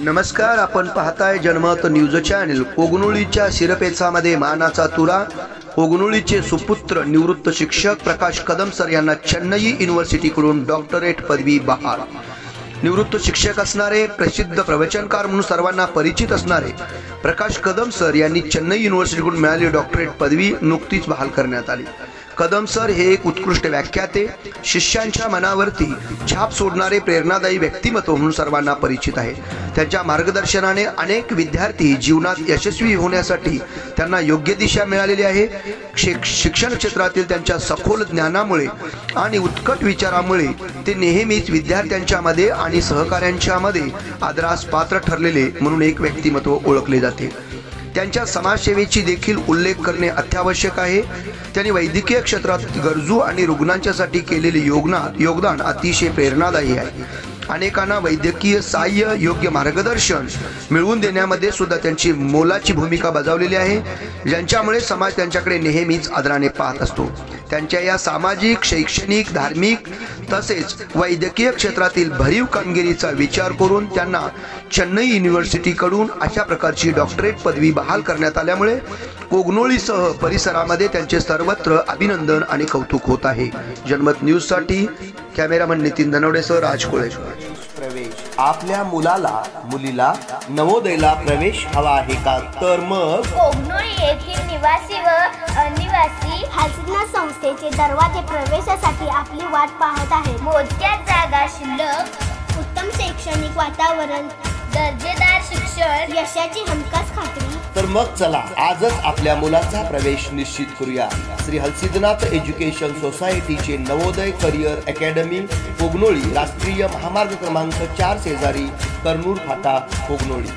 नमस्कार, आपण पाहताय जनमत न्यूज चॅनल। कोगनोळीच्या शिरपेचामध्ये मानाचा तुरा। कोगनोळीचे सुपुत्र निवृत्त शिक्षक प्रकाश कदम सर यांना चेन्नई युनिव्हर्सिटीकडून डॉक्टरेट पदवी बहाल। निवृत्त शिक्षक असणारे, प्रसिद्ध प्रवचनकार म्हणून सर्वांना परिचित असणारे प्रकाश कदम सर यांनी चेन्नई युनिव्हर्सिटीकडून मिळालेली डॉक्टरेट पदवी नुकतीच बहाल करण्यात आली। कदम सर हे एक उत्कृष्ट व्याख्याते, शिष्यांच्या मनावरती छाप सोडणारे प्रेरणादायी व्यक्तिमत्व म्हणून सर्वांना परिचित आहे। त्यांच्या मार्गदर्शनाने अनेक विद्यार्थी जीवनात यशस्वी होण्यासाठी त्यांना योग्य दिशा मिळालेली आहे। शिक्षण क्षेत्रातील त्यांच्या सखोल ज्ञानामुळे आणि उत्कट विचारामुळे ते नेहमीच विद्यार्थ्यांच्या मध्ये आणि सहकाऱ्यांच्या मध्ये आदरास पात्र ठरलेले म्हणून एक व्यक्तिमत्व ओळखले जाते। त्यांच्या समाजसेवेची देखील उल्लेख करणे अत्यावश्यक आहे। त्यांनी वैद्यकीय क्षेत्रात गरजू आणि रुग्णांच्यासाठी केलेले योगदान अतिशय प्रेरणादायी आहे। अनेकांना वैद्यकीय सहाय्य, योग्य मार्गदर्शन मिळवून देण्यामध्ये सुद्धा त्यांची मोलाची भूमिका बजावलेली आहे, ज्यांच्यामुळे समाज त्यांच्याकडे नेहमीच आदराने पाहत असतो। त्यांच्या या सामाजिक, शैक्षणिक, धार्मिक तसेच वैद्यकीय क्षेत्रातील भरीव कामगिरीचा विचार करून त्यांना चेन्नई युनिव्हर्सिटीकडून अशा प्रकारची डॉक्टरेट पदवी बहाल करण्यात आल्यामुळे कोगनोळीसह परिसरामध्ये त्यांचे सर्वत्र अभिनंदन आणि कौतुक होत आहे। जनमत न्यूज साठी कॅमेरामन नितीन धनवडेसह राजकोळे। प्रवेश आपल्या मुलीला नवोदयला प्रवेश हवा आहे का? तर मग कोगनोळी येथील निवासी व अनिवासी हलसिद्धी संस्थेचे दरवाजे प्रवेशासाठी आपली वाट पाहत आहेत। मोजक्या जागा शिल्लक, उत्तम शैक्षणिक वातावरण, दर्जेदार शिक्षण, यशाची हमखास खात्री। तर मग चला आजच आपल्या मुलाचा प्रवेश निश्चित करूया। श्री हलसिद्धनाथ एज्युकेशन सोसायटीचे नवोदय करिअर अकॅडमी कोगनोळी, राष्ट्रीय महामार्ग क्रमांक 4 शेजारी, कर्नूर फाटा, कोगनोळी।